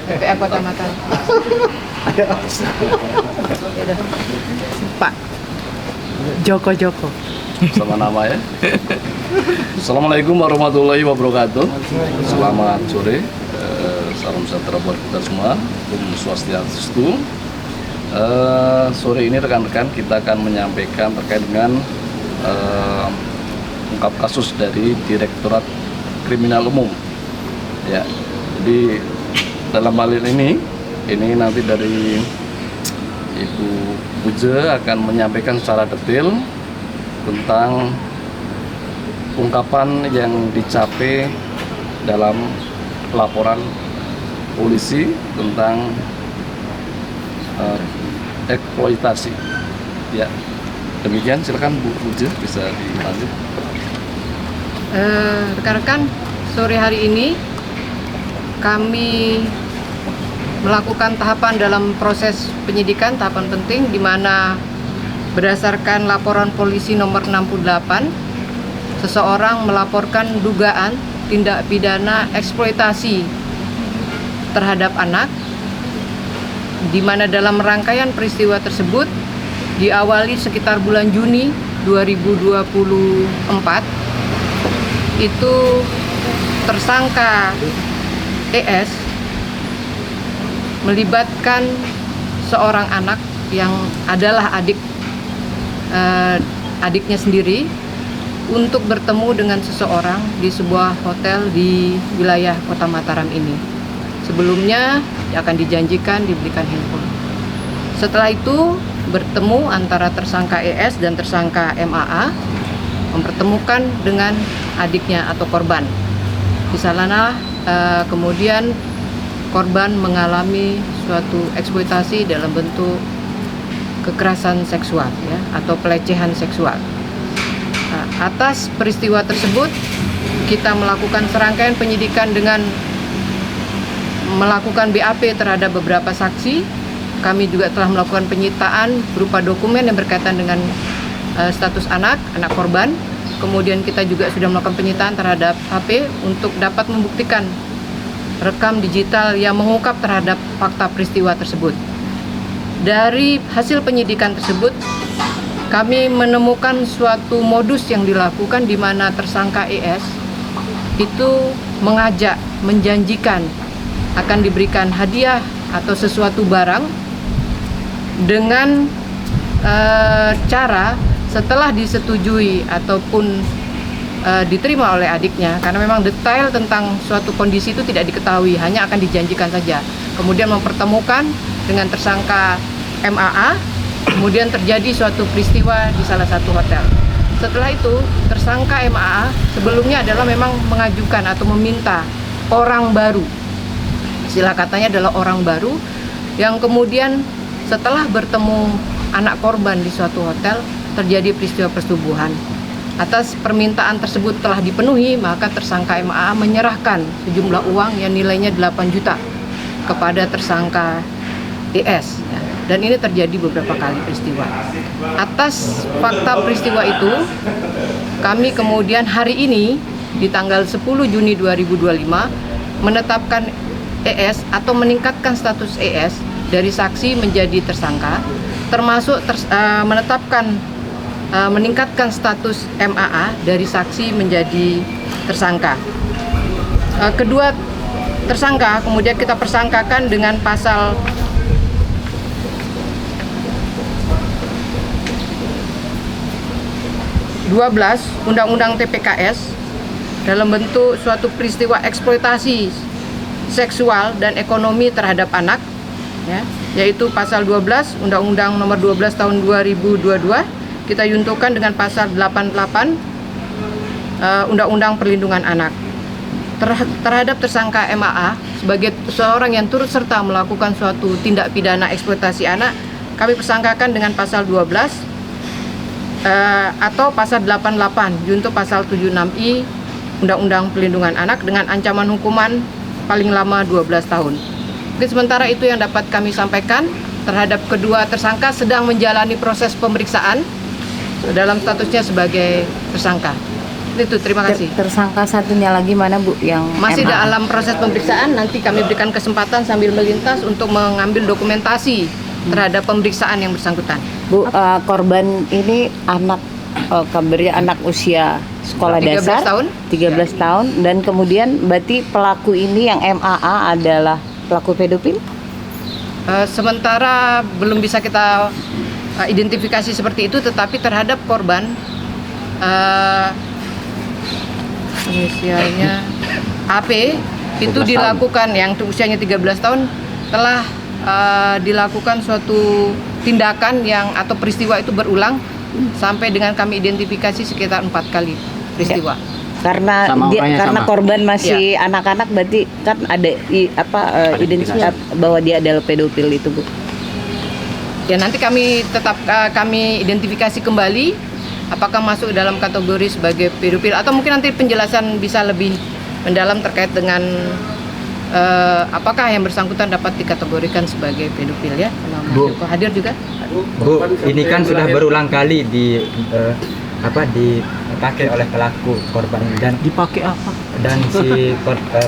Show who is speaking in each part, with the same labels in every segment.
Speaker 1: PPA Kota Mataram. Pak Joko.
Speaker 2: Sama nama ya. Assalamualaikum warahmatullahi wabarakatuh. Selamat sore. Salam sejahtera buat kita semua. Om Swastiastu. Sore ini rekan-rekan kita akan menyampaikan terkait dengan ungkap kasus dari Direktorat Kriminal Umum. Ya, jadi dalam hal ini nanti dari Ibu Puja akan menyampaikan secara detail tentang ungkapan yang dicapai dalam laporan polisi tentang eksploitasi. Ya, demikian. Silakan Bu Puja bisa dilanjut.
Speaker 1: Rekan-rekan, sore hari ini kami melakukan tahapan dalam proses penyidikan, tahapan penting di mana berdasarkan laporan polisi nomor 68, seseorang melaporkan dugaan tindak pidana eksploitasi terhadap anak, di mana dalam rangkaian peristiwa tersebut diawali sekitar bulan Juni 2024, itu tersangka ES melibatkan seorang anak yang adalah adiknya sendiri untuk bertemu dengan seseorang di sebuah hotel di wilayah Kota Mataram ini. Sebelumnya akan dijanjikan diberikan handphone. Setelah itu bertemu antara tersangka ES dan tersangka MAA, mempertemukan dengan adiknya atau korban. Di sana kemudian korban mengalami suatu eksploitasi dalam bentuk kekerasan seksual, ya, atau pelecehan seksual. Atas peristiwa tersebut kita melakukan serangkaian penyidikan dengan melakukan BAP terhadap beberapa saksi. Kami juga telah melakukan penyitaan berupa dokumen yang berkaitan dengan status anak korban. Kemudian kita juga sudah melakukan penyitaan terhadap HP untuk dapat membuktikan rekam digital yang mengungkap terhadap fakta peristiwa tersebut. Dari hasil penyidikan tersebut, kami menemukan suatu modus yang dilakukan di mana tersangka ES itu mengajak, menjanjikan akan diberikan hadiah atau sesuatu barang dengan cara setelah disetujui ataupun diterima oleh adiknya, karena memang detail tentang suatu kondisi itu tidak diketahui, hanya akan dijanjikan saja. Kemudian mempertemukan dengan tersangka MAA, kemudian terjadi suatu peristiwa di salah satu hotel. Setelah itu, tersangka MAA sebelumnya adalah memang mengajukan atau meminta orang baru. Istilah katanya adalah orang baru, yang kemudian setelah bertemu anak korban di suatu hotel, terjadi peristiwa persetubuhan. Atas permintaan tersebut telah dipenuhi, maka tersangka MAA menyerahkan sejumlah uang yang nilainya 8 juta kepada tersangka ES. Dan ini terjadi beberapa kali peristiwa. Atas fakta peristiwa itu, kami kemudian hari ini di tanggal 10 Juni 2025 menetapkan ES atau meningkatkan status ES dari saksi menjadi tersangka, termasuk meningkatkan status MAA dari saksi menjadi tersangka. Kedua tersangka kemudian kita persangkakan dengan pasal 12 Undang-Undang TPKS dalam bentuk suatu peristiwa eksploitasi seksual dan ekonomi terhadap anak, ya, yaitu pasal 12 Undang-Undang Nomor 12 Tahun 2022. Kita juntukan dengan pasal 88 Undang-Undang Perlindungan Anak. Terhadap tersangka MAA sebagai seorang yang turut serta melakukan suatu tindak pidana eksploitasi anak, kami persangkakan dengan pasal 12 atau pasal 88 junto pasal 76I Undang-Undang Perlindungan Anak dengan ancaman hukuman paling lama 12 tahun. Mungkin sementara itu yang dapat kami sampaikan terhadap kedua tersangka sedang menjalani proses pemeriksaan dalam statusnya sebagai tersangka. Itu terima kasih.
Speaker 3: Tersangka satunya lagi mana Bu yang
Speaker 1: Masih
Speaker 3: MA?
Speaker 1: dalam proses pemeriksaan, nanti kami berikan kesempatan sambil melintas untuk mengambil dokumentasi terhadap pemeriksaan yang bersangkutan.
Speaker 3: Bu, korban ini anak kabarnya anak usia sekolah
Speaker 1: 13
Speaker 3: dasar
Speaker 1: tahun.
Speaker 3: 13 tahun, dan kemudian berarti pelaku ini yang MAA adalah pelaku pedofil?
Speaker 1: Sementara belum bisa kita identifikasi seperti itu, tetapi terhadap korban inisialnya AP itu dilakukan yang usianya 13 tahun telah dilakukan suatu tindakan yang atau peristiwa itu berulang sampai dengan kami identifikasi sekitar 4 kali peristiwa.
Speaker 3: Karena karena korban masih anak-anak, berarti kan ada identitas bahwa dia adalah pedofil itu Bu.
Speaker 1: Ya nanti kami tetap kami identifikasi kembali apakah masuk dalam kategori sebagai pedofil atau mungkin nanti penjelasan bisa lebih mendalam terkait dengan apakah yang bersangkutan dapat dikategorikan sebagai pedofil ya.
Speaker 4: Bu,
Speaker 1: Joko hadir juga.
Speaker 4: Bu, ini kan sudah berulang kali dipakai oleh pelaku korban ini, dan
Speaker 5: Dipakai apa?
Speaker 4: dan si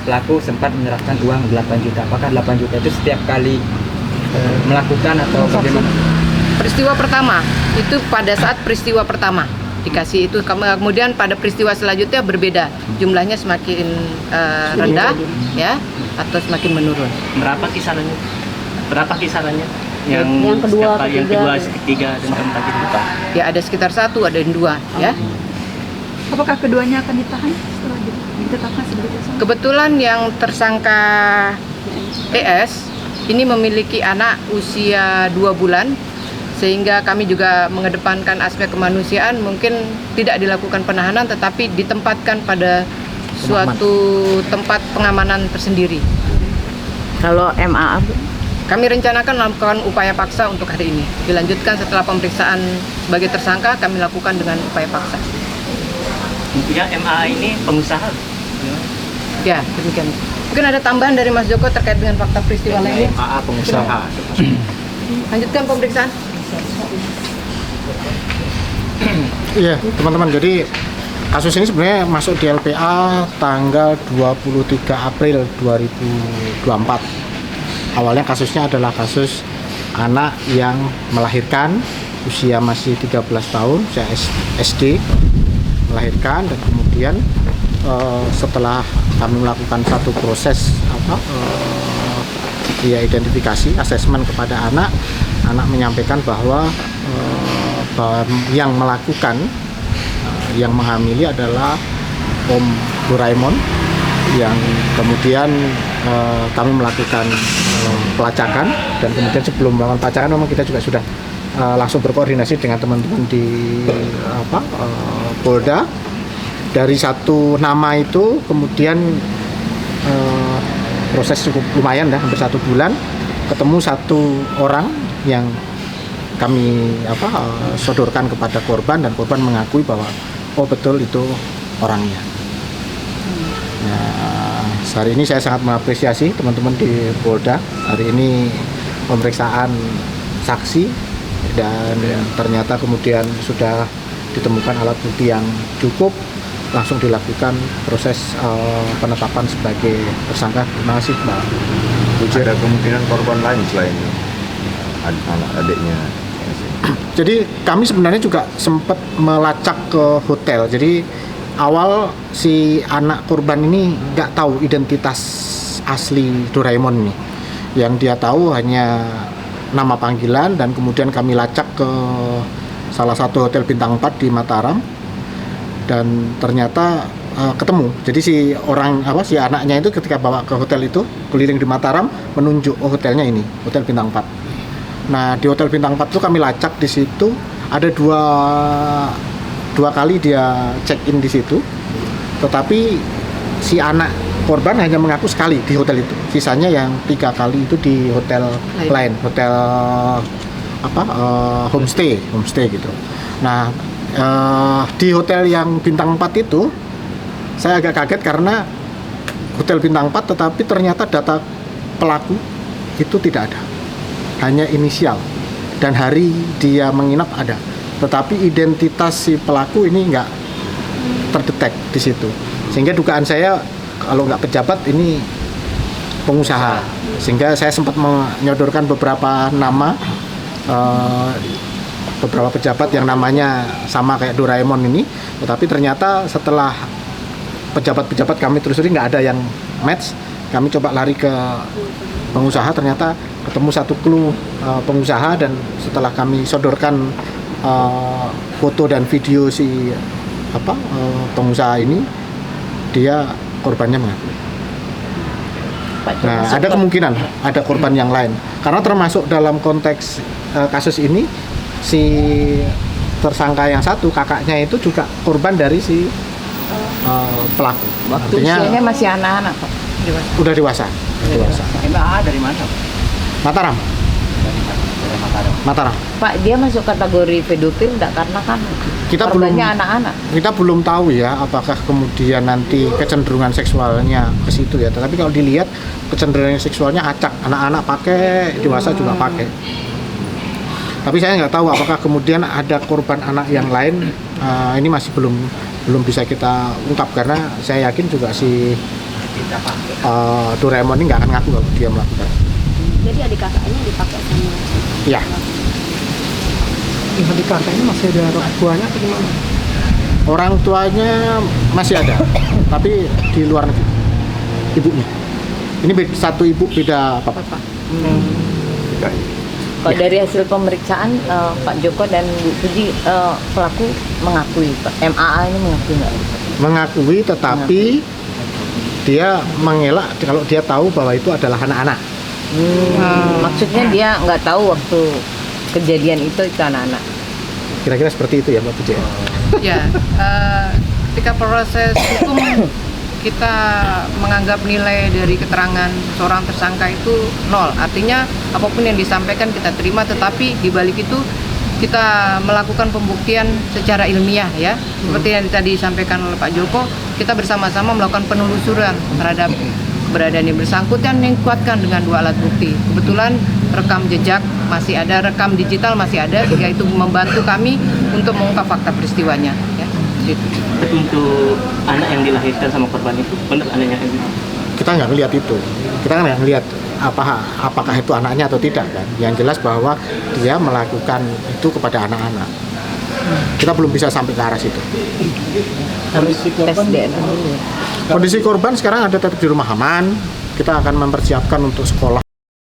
Speaker 4: pelaku sempat menyerahkan uang 8 juta. Apakah 8 juta itu setiap kali melakukan atau bagaimana?
Speaker 1: Peristiwa pertama itu pada saat peristiwa pertama dikasih itu, kemudian pada peristiwa selanjutnya berbeda, jumlahnya semakin rendah ya atau semakin menurun.
Speaker 5: Berapa kisarannya?
Speaker 3: Yang kedua,
Speaker 5: yang kedua, ketiga, dan keempat itu Pak?
Speaker 1: Ya ada sekitar 1, ada yang 2 ya.
Speaker 6: Apakah keduanya akan ditahan setelah ditetapkan sebagai tersangka?
Speaker 1: Kebetulan yang tersangka ES ini memiliki anak usia 2 bulan, sehingga kami juga mengedepankan aspek kemanusiaan, mungkin tidak dilakukan penahanan tetapi ditempatkan pada suatu tempat pengamanan tersendiri.
Speaker 3: Kalau MAA Bu?
Speaker 1: Kami rencanakan melakukan upaya paksa untuk hari ini. Dilanjutkan setelah pemeriksaan sebagai tersangka, kami lakukan dengan upaya paksa.
Speaker 5: Ya, MA ini pengusaha.
Speaker 1: Ya, demikian. Mungkin ada tambahan dari Mas Joko terkait dengan fakta peristiwa lainnya.
Speaker 4: MAA pengusaha.
Speaker 1: Lanjutkan pemeriksaan.
Speaker 7: Iya, teman-teman. Jadi kasus ini sebenarnya masuk di LPA tanggal 23 April 2024. Awalnya kasusnya adalah kasus anak yang melahirkan usia masih 13 tahun, usia SD, melahirkan, dan kemudian setelah kami melakukan satu proses identifikasi, asesmen kepada anak menyampaikan bahwa yang melakukan yang menghamili adalah Om Doraemon, yang kemudian kami melakukan pelacakan, dan kemudian sebelum melakukan pelacakan memang kita juga sudah langsung berkoordinasi dengan teman-teman di Polda. Dari satu nama itu kemudian proses cukup lumayan ya, hampir 1 bulan, ketemu satu orang yang kami sodorkan kepada korban, dan korban mengakui bahwa oh betul itu orangnya. Nah, hari ini saya sangat mengapresiasi teman-teman di Polda. Hari ini pemeriksaan saksi, dan ternyata kemudian sudah ditemukan alat bukti yang cukup, langsung dilakukan proses penetapan sebagai tersangka. Terima kasih Mbak.
Speaker 8: Ada kemungkinan korban lain selain anak adiknya.
Speaker 7: Jadi kami sebenarnya juga sempat melacak ke hotel. Jadi awal si anak korban ini nggak tahu identitas asli Doraemon nih. Yang dia tahu hanya nama panggilan, dan kemudian kami lacak ke salah satu hotel bintang 4 di Mataram, dan ternyata ketemu. Jadi si anaknya itu ketika bawa ke hotel itu, keliling di Mataram, menunjuk hotelnya ini, hotel bintang 4. Nah, di hotel bintang 4 itu kami lacak, di situ ada dua kali dia check in di situ, tetapi si anak korban hanya mengaku sekali di hotel itu. Sisanya yang 3 kali itu di hotel lain, hotel homestay gitu. Nah, di hotel yang bintang 4 itu saya agak kaget karena hotel bintang 4 tetapi ternyata data pelaku itu tidak ada, hanya inisial dan hari dia menginap ada, tetapi identitas si pelaku ini terdetek di situ. Sehingga dugaan saya kalau nggak pejabat ini pengusaha. Sehingga saya sempat menyodorkan beberapa nama beberapa pejabat yang namanya sama kayak Doraemon ini, tetapi ternyata setelah pejabat-pejabat kami telusuri nggak ada yang match. Kami coba lari ke pengusaha, ternyata ketemu satu clue pengusaha, dan setelah kami sodorkan foto dan video si pengusaha ini, dia korbannya mengaku. Nah, ada kemungkinan ada korban yang lain, karena termasuk dalam konteks kasus ini si tersangka yang satu, kakaknya itu juga korban dari si pelaku.
Speaker 3: Waktu usianya masih anak-anak, Pak.
Speaker 7: Udah dewasa.
Speaker 5: MA dari mana?
Speaker 7: Mataram. Mataram.
Speaker 3: Pak, dia masuk kategori pedofil enggak, karena kan
Speaker 7: Kita belum
Speaker 3: korbannya anak-anak.
Speaker 7: kita belum tahu ya apakah kemudian nanti kecenderungan seksualnya ke situ ya. Tetapi kalau dilihat kecenderungan seksualnya acak, anak-anak pakai, dewasa juga pakai. Tapi saya nggak tahu apakah kemudian ada korban anak yang lain. Ini masih belum bisa kita ungkap, karena saya yakin juga si Doraemon ini nggak akan ngaku kalau dia melakukan.
Speaker 6: Jadi adik kakaknya dipakai sama.
Speaker 7: Ya,
Speaker 9: Adik kakaknya masih ada orang tuanya atau gimana?
Speaker 7: orang tuanya masih ada, tapi di luar negeri. Ibunya. Ini satu ibu beda papa.
Speaker 3: Kalau dari hasil pemeriksaan Pak Joko dan Bu Puji, pelaku mengakui, Pak. MAA ini mengakui nggak?
Speaker 7: Mengakui, tetapi dia mengelak kalau dia tahu bahwa itu adalah anak-anak.
Speaker 3: Maksudnya dia nggak tahu waktu kejadian itu anak-anak.
Speaker 7: Kira-kira seperti itu ya Mbak Puji.
Speaker 1: Ya, ketika proses hukum kita menganggap nilai dari keterangan seorang tersangka itu 0. Artinya apapun yang disampaikan kita terima, tetapi di balik itu kita melakukan pembuktian secara ilmiah ya. Seperti yang tadi disampaikan oleh Pak Joko, kita bersama-sama melakukan penelusuran terhadap keberadaan yang bersangkutan yang dikuatkan dengan 2 alat bukti. Kebetulan rekam jejak masih ada, rekam digital masih ada, sehingga itu membantu kami untuk mengungkap fakta peristiwanya ya. Gitu.
Speaker 5: Untuk anak yang dilahirkan sama korban itu benar anaknya itu?
Speaker 7: Kita nggak ngelihat itu. Kita nggak ngelihat apakah itu anaknya atau tidak kan. Yang jelas bahwa dia melakukan itu kepada anak-anak. Kita belum bisa sampai ke arah situ.
Speaker 3: Tes DNA dulu.
Speaker 7: Kondisi korban sekarang ada tetap di rumah aman. Kita akan mempersiapkan untuk sekolah